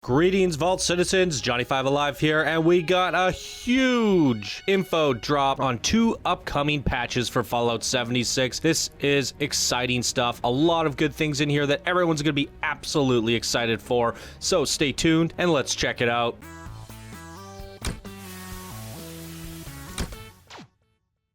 Greetings, Vault citizens, Johnny5 Alive here, and we got a huge info drop on 2 upcoming patches for Fallout 76. This is exciting stuff. A lot of good things in here that everyone's going to be absolutely excited for. So stay tuned and let's check it out.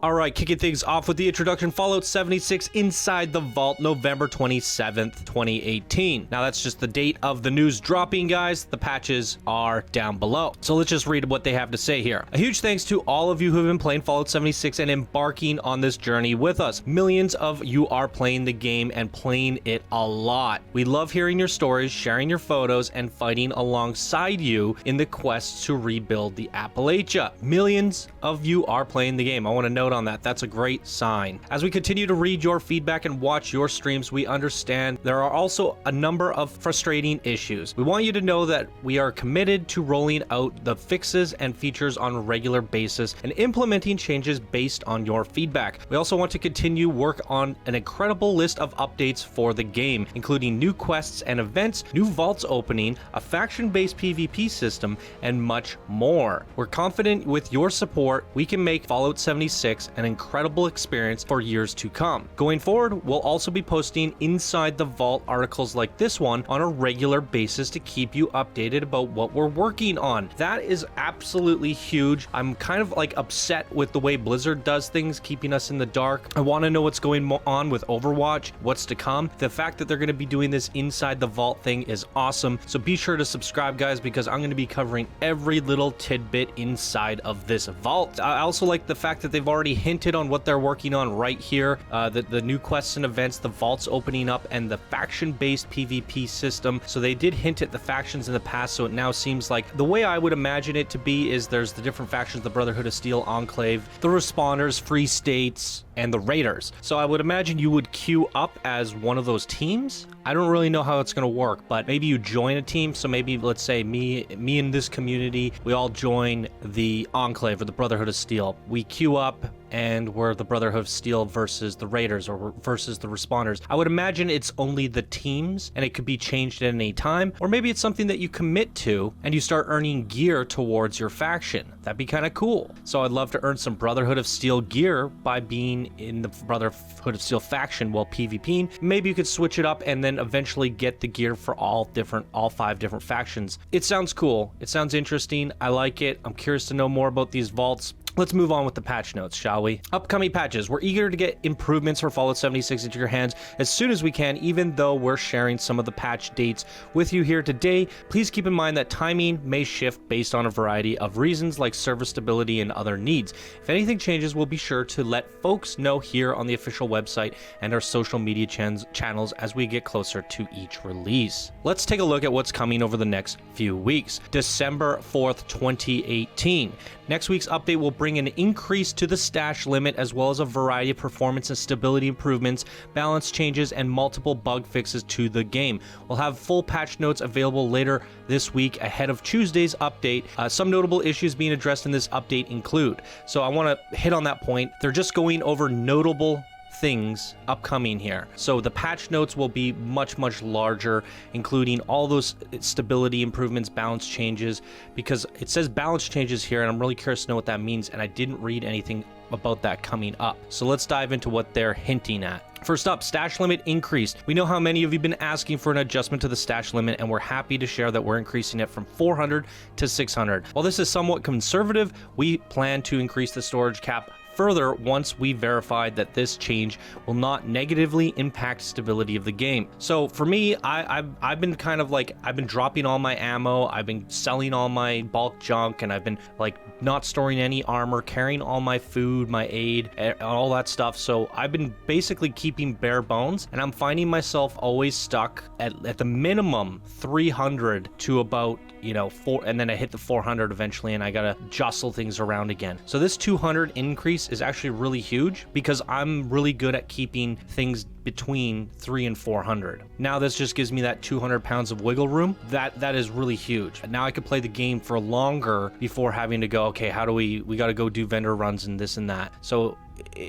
Alright, kicking things off with the introduction, Fallout 76 Inside the Vault, November 27th, 2018. Now that's just the date of the news dropping, guys. The patches are down below. So let's just read what they have to say here. A huge thanks to all of you who have been playing Fallout 76 and embarking on this journey with us. Millions of you are playing the game and playing it a lot. We love hearing your stories, sharing your photos, and fighting alongside you in the quests to rebuild the Appalachia. Millions of you are playing the game. I want to note on that. That's a great sign. As we continue to read your feedback and watch your streams, we understand there are also a number of frustrating issues. We want you to know that we are committed to rolling out the fixes and features on a regular basis and implementing changes based on your feedback. We also want to continue work on an incredible list of updates for the game, including new quests and events, new vaults opening, a faction-based PvP system, and much more. We're confident with your support, we can make Fallout 76 an incredible experience for years to come. Going forward, we'll also be posting Inside the Vault articles like this one on a regular basis to keep you updated about what we're working on. That is absolutely huge. I'm kind of like upset with the way Blizzard does things, keeping us in the dark. I want to know what's going on with Overwatch, what's to come. The fact that they're going to be doing this Inside the Vault thing is awesome. So be sure to subscribe, guys, because I'm going to be covering every little tidbit inside of this vault. I also like the fact that they've already hinted on what they're working on right here. The new quests and events, the vaults opening up, and the faction-based PvP system. So they did hint at the factions in the past, so it now seems like the way I would imagine it to be is there's the different factions, the Brotherhood of Steel, Enclave, the Responders, Free States, and the Raiders. So I would imagine you would queue up as one of those teams. I don't really know how it's going to work, but maybe you join a team. So maybe, let's say me in this community, we all join the Enclave or the Brotherhood of Steel. We queue up and we're the Brotherhood of Steel versus the Raiders or versus the Responders. I would imagine it's only the teams and it could be changed at any time, or maybe it's something that you commit to and you start earning gear towards your faction. That'd be kind of cool. So I'd love to earn some Brotherhood of Steel gear by being in the Brotherhood of Steel faction while PvPing. Maybe you could switch it up and then eventually get the gear for all 5 different factions. It sounds cool. It sounds interesting. I like it. I'm curious to know more about these vaults. Let's move on with the patch notes, shall we? Upcoming patches. We're eager to get improvements for Fallout 76 into your hands as soon as we can, even though we're sharing some of the patch dates with you here today. Please keep in mind that timing may shift based on a variety of reasons like server stability and other needs. If anything changes, we'll be sure to let folks know here on the official website and our social media channels as we get closer to each release. Let's take a look at what's coming over the next few weeks. December 4th, 2018. Next week's update will bring an increase to the stash limit as well as a variety of performance and stability improvements, balance changes, and multiple bug fixes to the game. We'll have full patch notes available later this week ahead of Tuesday's update. Some notable issues being addressed in this update include, so I want to hit on that point, they're just going over notable things upcoming here. So the patch notes will be much larger, including all those stability improvements, balance changes, because it says balance changes here and I'm really curious to know what that means, and I didn't read anything about that coming up. So let's dive into what they're hinting at. First up, stash limit increased. We know how many of you have been asking for an adjustment to the stash limit, and we're happy to share that we're increasing it from 400 to 600. While this is somewhat conservative, we plan to increase the storage cap further once we verified that this change will not negatively impact stability of the game. So for me, I've been kind of like, I've been dropping all my ammo, I've been selling all my bulk junk, and I've been like not storing any armor, carrying all my food, my aid, all that stuff. So I've been basically keeping bare bones, and I'm finding myself always stuck at the minimum 300 to about, you know, 4, and then I hit the 400 eventually, and I gotta jostle things around again. So this 200 increase is actually really huge because I'm really good at keeping things between 300 and 400. Now this just gives me that 200 pounds of wiggle room. That is really huge. Now I could play the game for longer before having to go, okay, how do we got to go do vendor runs and this and that. So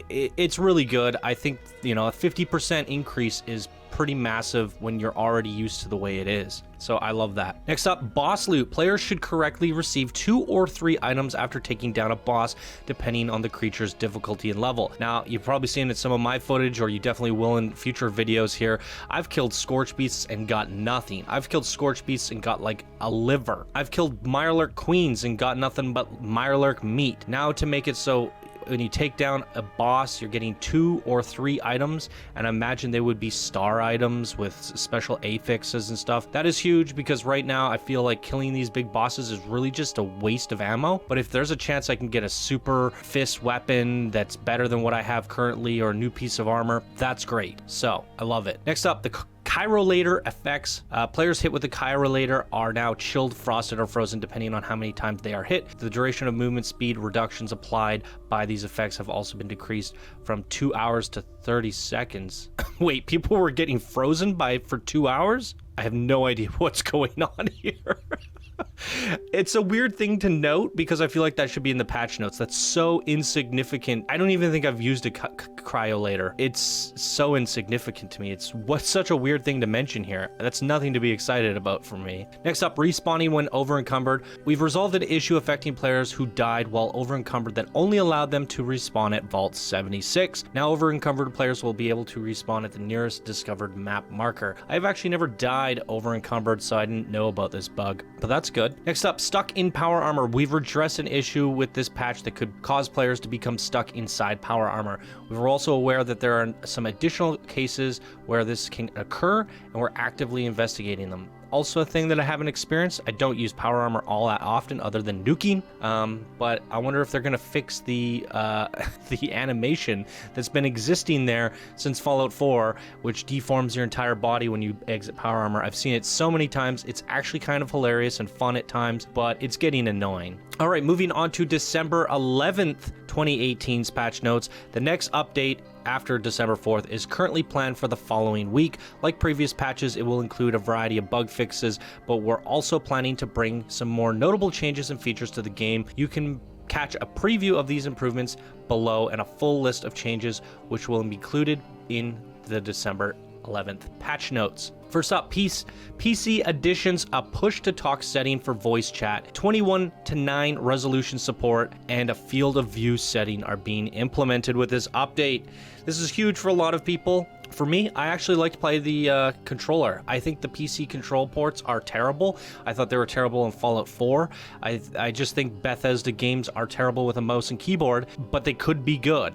it's really good. I think, you know, a 50% increase is pretty massive when you're already used to the way it is. So I love that. Next up, boss loot. Players should correctly receive 2 or 3 items after taking down a boss, depending on the creature's difficulty and level. Now, you've probably seen it in some of my footage, or you definitely will in future videos here. I've killed Scorch Beasts and got nothing. I've killed Scorch Beasts and got like a liver. I've killed Mirelurk Queens and got nothing but Mirelurk meat. Now, to make it so when you take down a boss, you're getting 2 or 3 items, and I imagine they would be star items with special affixes and stuff. That is huge, because right now I feel like killing these big bosses is really just a waste of ammo. But if there's a chance I can get a super fist weapon that's better than what I have currently, or a new piece of armor, that's great. So I love it. Next up, the Cairo Leader effects. Players hit with the Cairo Leader are now chilled, frosted, or frozen depending on how many times they are hit. The duration of movement speed reductions applied by these effects have also been decreased from 2 hours to 30 seconds. Wait, people were getting frozen for 2 hours? I have no idea what's going on here. It's a weird thing to note, because I feel like that should be in the patch notes. That's so insignificant. I don't even think I've used a cryo later. It's so insignificant to me. It's such a weird thing to mention here. That's nothing to be excited about for me. Next up, respawning when over-encumbered. We've resolved an issue affecting players who died while over-encumbered that only allowed them to respawn at Vault 76. Now over-encumbered players will be able to respawn at the nearest discovered map marker. I've actually never died over-encumbered, so I didn't know about this bug, but that's good. Next up, stuck in power armor. We've addressed an issue with this patch that could cause players to become stuck inside power armor. We were also aware that there are some additional cases where this can occur, and we're actively investigating them. Also a thing that I haven't experienced. I don't use power armor all that often other than nuking, but I wonder if they're going to fix the animation that's been existing there since Fallout 4, which deforms your entire body when you exit power armor. I've seen it so many times. It's actually kind of hilarious and fun at times, but it's getting annoying. All right, moving on to December 11th, 2018's patch notes. The next update after December 4th is currently planned for the following week. Like previous patches, it will include a variety of bug fixes, but we're also planning to bring some more notable changes and features to the game. You can catch a preview of these improvements below, and a full list of changes which will be included in the December 11th patch notes. First up, PC additions, a push-to-talk setting for voice chat, 21:9 resolution support, and a field of view setting are being implemented with this update. This is huge for a lot of people. For me, I actually like to play the controller. I think the PC control ports are terrible. I thought they were terrible in Fallout 4. I just think Bethesda games are terrible with a mouse and keyboard, but they could be good.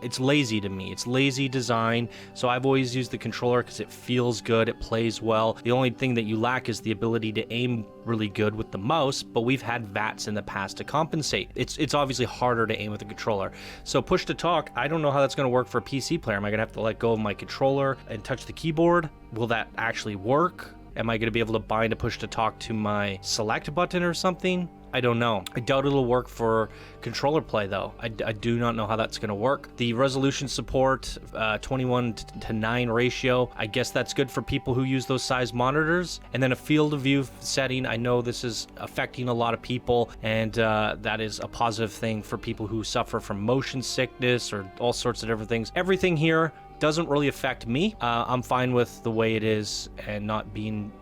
It's lazy to me. It's lazy design. So I've always used the controller because it feels good. It plays well. The only thing that you lack is the ability to aim really good with the mouse, but we've had VATs in the past to compensate. It's obviously harder to aim with a controller. So push to talk, I don't know how that's going to work for a PC player. Am I going to have to let go of my controller and touch the keyboard? Will that actually work? Am I going to be able to bind a push to talk to my select button or something? I don't know. I doubt it'll work for controller play though. I do not know how that's going to work. The resolution support, 21:9 ratio, I guess that's good for people who use those size monitors. And then a field of view setting, I know this is affecting a lot of people, and that is a positive thing for people who suffer from motion sickness or all sorts of different things. Everything here doesn't really affect me. I'm fine with the way it is and not being,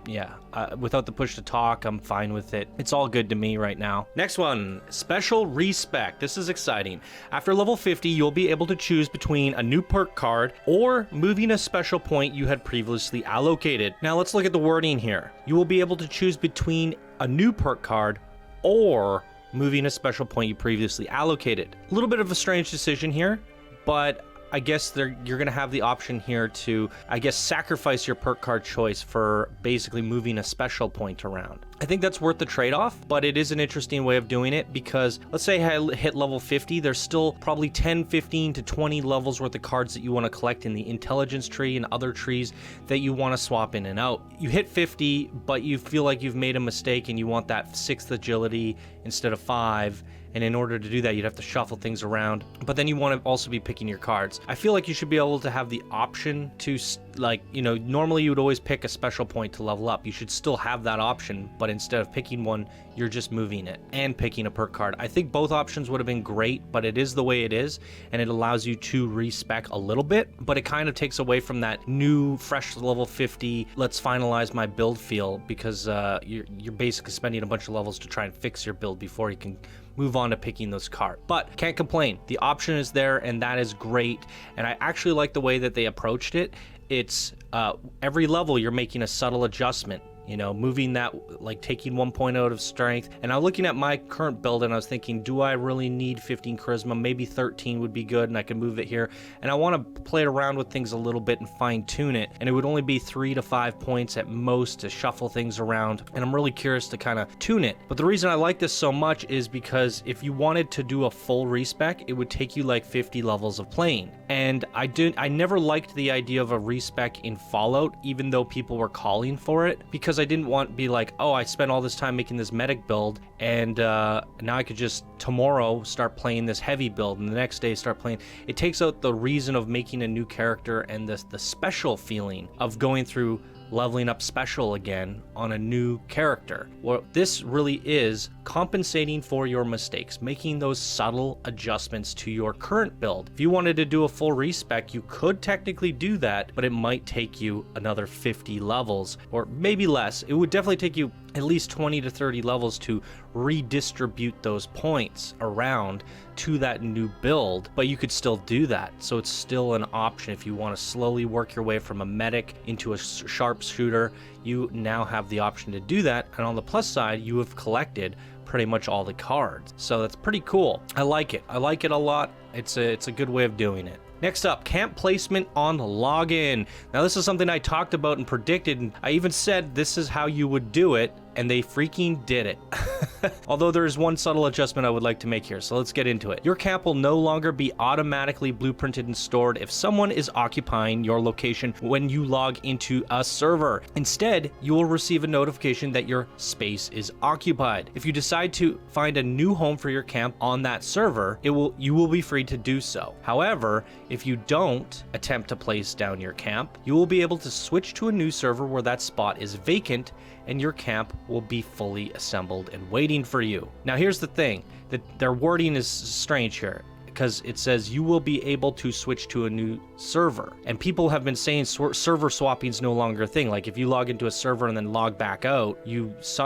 without the push to talk, I'm fine with it. It's all good to me right now. Next one, special respec. This is exciting. After level 50, you'll be able to choose between a new perk card or moving a special point you had previously allocated. Now let's look at the wording here. You will be able to choose between a new perk card or moving a special point you previously allocated. A little bit of a strange decision here, but I guess you're going to have the option here to, sacrifice your perk card choice for basically moving a special point around. I think that's worth the trade-off, but it is an interesting way of doing it because let's say I hit level 50, there's still probably 10, 15 to 20 levels worth of cards that you want to collect in the intelligence tree and other trees that you want to swap in and out. You hit 50, but you feel like you've made a mistake and you want that 6th agility instead of 5, and in order to do that, you'd have to shuffle things around, but then you want to also be picking your cards. I feel like you should be able to have the option to, like, you know, normally you would always pick a special point to level up. You should still have that option, but instead of picking one, you're just moving it and picking a perk card. I think both options would have been great, but it is the way it is, and it allows you to respec a little bit, but it kind of takes away from that new, fresh level 50, let's finalize my build feel, because you're basically spending a bunch of levels to try and fix your build before you can move on to picking those cards. But can't complain. The option is there, and that is great, and I actually like the way that they approached it. It's every level you're making a subtle adjustment, you know, moving that, like taking 1 point out of strength. And I'm looking at my current build and I was thinking, do I really need 15 charisma? Maybe 13 would be good, and I can move it here. And I want to play around with things a little bit and fine tune it. And it would only be 3 to 5 points at most to shuffle things around. And I'm really curious to kind of tune it. But the reason I like this so much is because if you wanted to do a full respec, it would take you like 50 levels of playing. And I never liked the idea of a respec in Fallout, even though people were calling for it, because I didn't want to be like, oh, I spent all this time making this medic build, and now I could just tomorrow start playing this heavy build, and the next day start playing. It takes out the reason of making a new character and the special feeling of going through leveling up special again on a new character. Well, this really is compensating for your mistakes, making those subtle adjustments to your current build. If you wanted to do a full respec, you could technically do that, but it might take you another 50 levels, or maybe less. It would definitely take you at least 20 to 30 levels to redistribute those points around to that new build, but you could still do that. So it's still an option if you want to slowly work your way from a medic into a sharpshooter. You now have the option to do that, and on the plus side, you have collected pretty much all the cards. So that's pretty cool. I like it. I like it a lot. It's a good way of doing it. Next up, camp placement on login. Now this is something I talked about and predicted, and I even said this is how you would do it, and they freaking did it. Although there is one subtle adjustment I would like to make here, so let's get into it. Your camp will no longer be automatically blueprinted and stored if someone is occupying your location when you log into a server. Instead, you will receive a notification that your space is occupied. If you decide to find a new home for your camp on that server, you will be free to do so. However, if you don't attempt to place down your camp, you will be able to switch to a new server where that spot is vacant, and your camp will be fully assembled and waiting for you. Now here's the thing, that their wording is strange here, because it says you will be able to switch to a new server. And people have been saying server swapping is no longer a thing. Like if you log into a server and then log back out,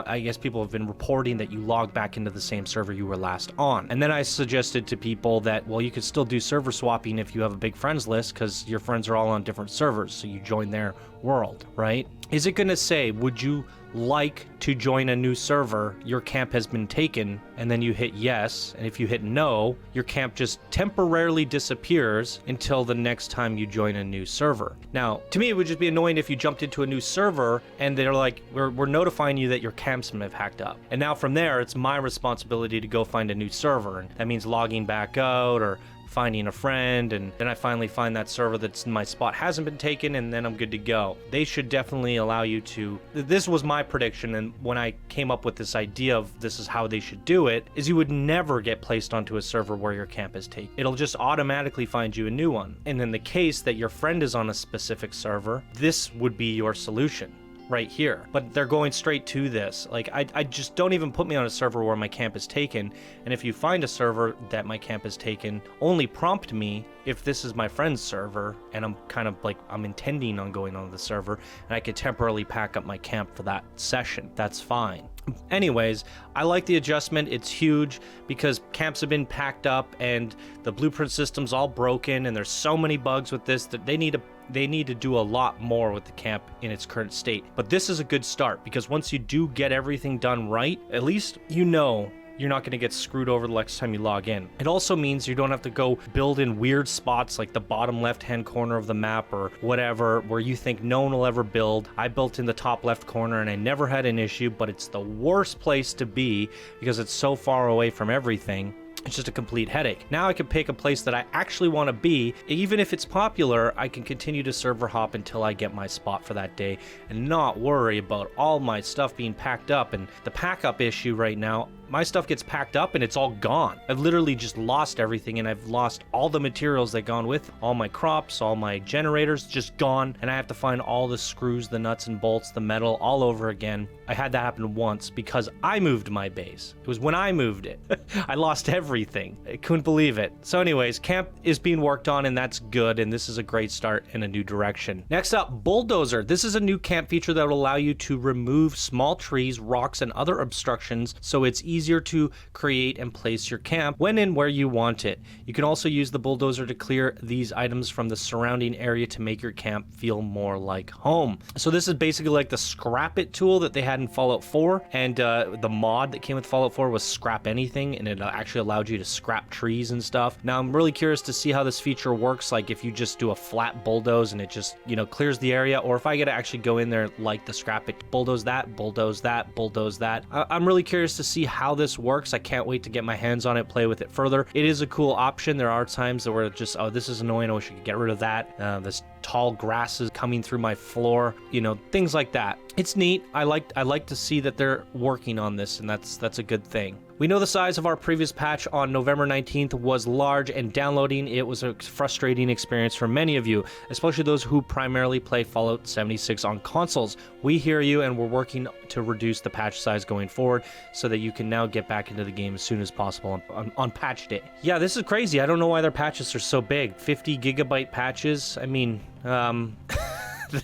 I guess people have been reporting that you log back into the same server you were last on. And then I suggested to people that, well, you could still do server swapping if you have a big friends list, because your friends are all on different servers, so you join their world, right? Is it going to say, would you like to join a new server? Your camp has been taken, and then you hit yes, and if you hit no, your camp just temporarily disappears until the next time you join a new server. Now, to me, it would just be annoying if you jumped into a new server and they're like, we're notifying you that your camp's been hacked up. And now from there, it's my responsibility to go find a new server, and that means logging back out or finding a friend, and then I finally find that server that's in my spot hasn't been taken, and then I'm good to go. They should definitely allow you to, this was my prediction, and when I came up with this idea of this is how they should do it, is you would never get placed onto a server where your camp is taken. It'll just automatically find you a new one. And in the case that your friend is on a specific server, this would be your solution right here. But they're going straight to this. Like, I just don't even put me on a server where my camp is taken. And if you find a server that my camp is taken, only prompt me if this is my friend's server and I'm kind of like, I'm intending on going on the server, and I could temporarily pack up my camp for that session. That's fine. Anyways, I like the adjustment. It's huge because camps have been packed up and the blueprint system's all broken, and there's so many bugs with this that they need to do a lot more with the camp in its current state. But this is a good start, because once you do get everything done right, at least you know you're not going to get screwed over the next time you log in. It also means you don't have to go build in weird spots like the bottom left-hand corner of the map or whatever, where you think no one will ever build. I built in the top left corner and I never had an issue, but it's the worst place to be because it's so far away from everything. It's just a complete headache. Now I can pick a place that I actually want to be. Even if it's popular, I can continue to server hop until I get my spot for that day and not worry about all my stuff being packed up. And the pack up issue right now, my stuff gets packed up and it's all gone. I've literally just lost everything, and I've lost all the materials that gone with all my crops, all my generators, just gone. And I have to find all the screws, the nuts and bolts, the metal all over again. I had that happen once because I moved my base. It was when I moved it. I lost everything. I couldn't believe it. So anyways, camp is being worked on, and that's good. And this is a great start in a new direction. Next up, Bulldozer. This is a new camp feature that will allow you to remove small trees, rocks, and other obstructions, so it's easier to create and place your camp when and where you want it. You can also use the Bulldozer to clear these items from the surrounding area to make your camp feel more like home. So this is basically like the Scrap It tool that they had in Fallout 4, and the mod that came with Fallout 4 was Scrap Anything, and it actually allowed you to scrap trees and stuff. Now I'm really curious to see how this feature works, like if you just do a flat bulldoze and it just, you know, clears the area, or if I get to actually go in there like the Scrap It, bulldoze that, bulldoze that, bulldoze that. I'm really curious to see how this works. I can't wait to get my hands on it, play with it further. It is a cool option. There are times that where just, oh, this is annoying, I wish I could get rid of that. This tall grasses coming through my floor, you know, things like that. It's neat. I like to see that they're working on this, and that's a good thing. We know the size of our previous patch on November 19th was large, and downloading it was a frustrating experience for many of you, especially those who primarily play Fallout 76 on consoles. We hear you, and we're working to reduce the patch size going forward so that you can now get back into the game as soon as possible on patch day. Yeah, this is crazy. I don't know why their patches are so big. 50 gigabyte patches. I mean,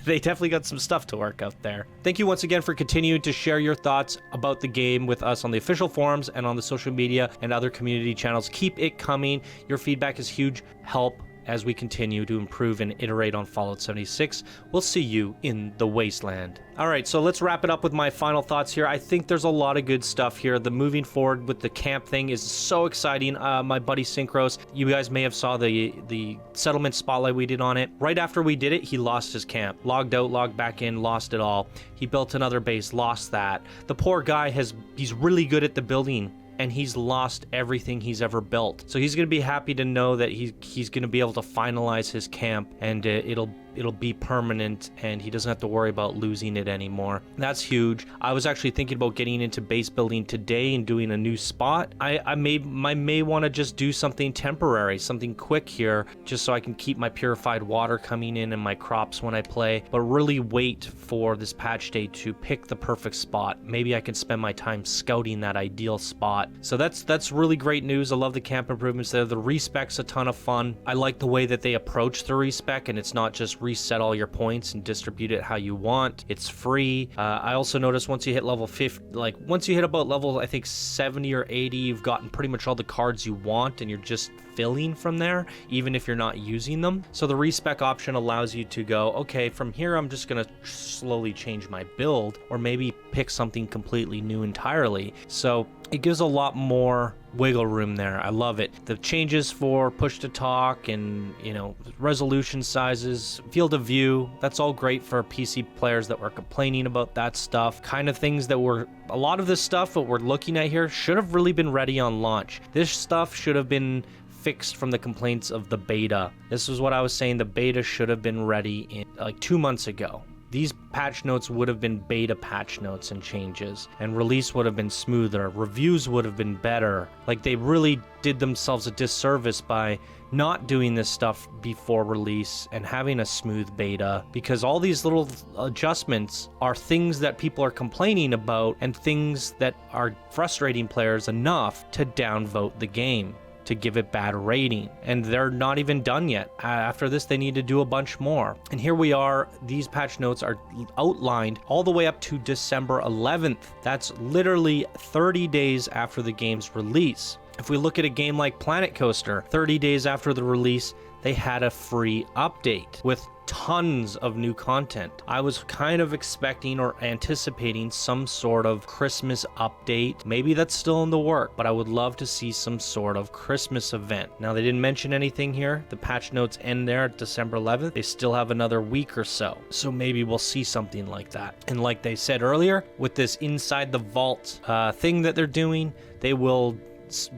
they definitely got some stuff to work out there. Thank you once again for continuing to share your thoughts about the game with us on the official forums and on the social media and other community channels. Keep it coming. Your feedback is huge help as we continue to improve and iterate on Fallout 76. We'll see you in the wasteland. All right, so let's wrap it up with my final thoughts here. I think there's a lot of good stuff here. The moving forward with the camp thing is so exciting. My buddy Synchros, you guys may have saw the settlement spotlight we did on it. Right after we did it, he lost his camp. Logged out, logged back in, lost it all. He built another base, lost that. The poor guy he's really good at the building, and he's lost everything he's ever built. So he's going to be happy to know that he's going to be able to finalize his camp, and it'll be permanent, and he doesn't have to worry about losing it anymore. That's huge. I was actually thinking about getting into base building today and doing a new spot. I may want to just do something temporary, something quick here, just so I can keep my purified water coming in and my crops when I play, but really wait for this patch day to pick the perfect spot. Maybe I can spend my time scouting that ideal spot. So that's really great news. I love the camp improvements there. The respec's a ton of fun. I like the way that they approach the respec, and it's not just reset all your points and distribute it how you want. It's free. I also noticed once you hit level 50, like once you hit about level, I think 70 or 80, you've gotten pretty much all the cards you want, and you're just filling from there, even if you're not using them. So the respec option allows you to go, okay, from here I'm just gonna slowly change my build, or maybe pick something completely new entirely. So it gives a lot more wiggle room there. I love it. The changes for push to talk and, you know, resolution sizes, field of view, that's all great for PC players that were complaining about that stuff. Kind of things that were, a lot of this stuff that we're looking at here should have really been ready on launch. This stuff should have been fixed from the complaints of the beta. This is what I was saying. The beta should have been ready in like 2 months ago. These patch notes would have been beta patch notes and changes, and release would have been smoother. Reviews would have been better. Like, they really did themselves a disservice by not doing this stuff before release and having a smooth beta, because all these little adjustments are things that people are complaining about and things that are frustrating players enough to downvote the game, to give it bad rating, and they're not even done yet. After this, they need to do a bunch more. And here we are. These patch notes are outlined all the way up to December 11th. That's literally 30 days after the game's release. If we look at a game like Planet Coaster, 30 days after the release, they had a free update with tons of new content. I was kind of expecting or anticipating some sort of Christmas update. Maybe that's still in the work, but I would love to see some sort of Christmas event. Now, they didn't mention anything here. The patch notes end there at December 11th. They still have another week or so. So maybe we'll see something like that. And like they said earlier, with this inside the vault thing that they're doing, they will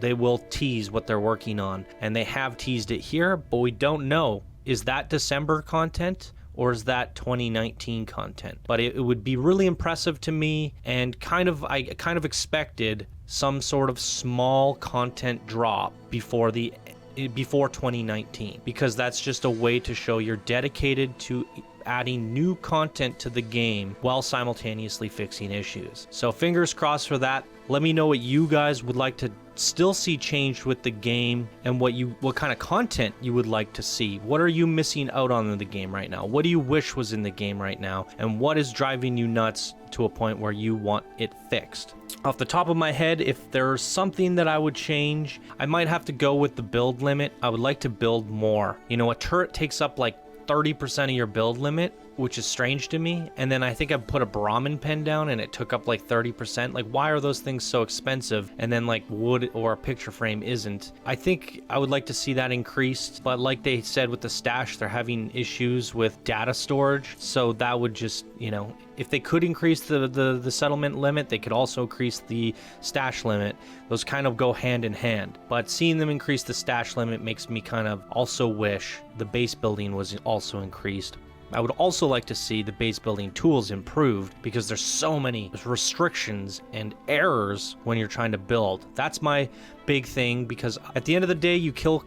they will tease what they're working on, and they have teased it here, but we don't know. Is that December content? Or is that 2019 content? But it would be really impressive to me, and I kind of expected some sort of small content drop before 2019, because that's just a way to show you're dedicated to adding new content to the game while simultaneously fixing issues. So fingers crossed for that. Let me know what you guys would like to still see changed with the game, and what kind of content you would like to see. What are you missing out on in the game right now? What do you wish was in the game right now? And what is driving you nuts to a point where you want it fixed? Off the top of my head, if there's something that I would change, I might have to go with the build limit. I would like to build more. You know, a turret takes up like 30% of your build limit, which is strange to me. And then I think I put a Brahmin pen down and it took up like 30%. Like, why are those things so expensive? And then like wood or a picture frame isn't. I think I would like to see that increased, but like they said with the stash, they're having issues with data storage. So that would just, you know, if they could increase the settlement limit, they could also increase the stash limit. Those kind of go hand in hand. But seeing them increase the stash limit makes me kind of also wish the base building was also increased. I would also like to see the base building tools improved, because there's so many restrictions and errors when you're trying to build. That's my big thing, because at the end of the day, you kill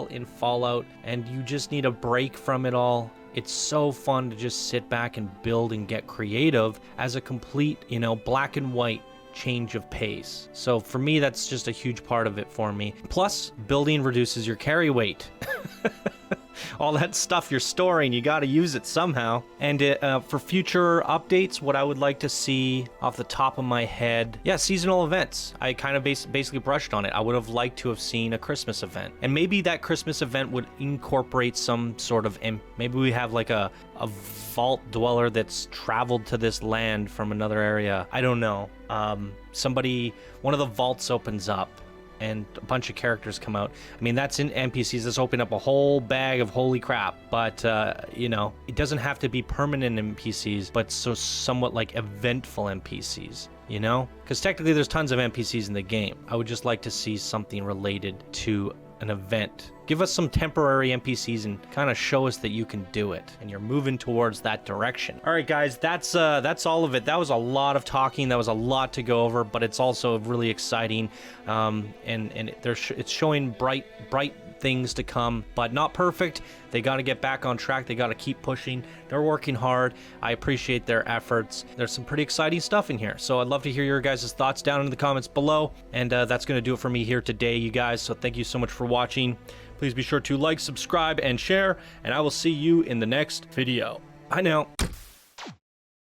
in Fallout, and you just need a break from it all. It's so fun to just sit back and build and get creative as a complete, you know, black and white change of pace. So for me, that's just a huge part of it for me. Plus, building reduces your carry weight. All that stuff you're storing, you got to use it somehow. And for future updates, what I would like to see off the top of my head, yeah, seasonal events. I kind of basically brushed on it. I would have liked to have seen a Christmas event, and maybe that Christmas event would incorporate some sort of, maybe we have like a vault dweller that's traveled to this land from another area. I don't know. One of the vaults opens up and a bunch of characters come out. I mean, that's in NPCs. That's open up a whole bag of holy crap. But, you know, it doesn't have to be permanent NPCs, but so somewhat like eventful NPCs, you know? Because technically there's tons of NPCs in the game. I would just like to see something related to an event. Give us some temporary NPCs and kind of show us that you can do it, and you're moving towards that direction. All right, guys, that's all of it. That was a lot of talking. That was a lot to go over, but it's also really exciting, and it's showing bright things to come, but not perfect. They got to get back on track. They got to keep pushing. They're working hard. I appreciate their efforts. There's some pretty exciting stuff in here, so I'd love to hear your guys' thoughts down in the comments below, and that's going to do it for me here today, you guys. So thank you so much for watching. Please be sure to like, subscribe, and share, and I will see you in the next video. Bye now.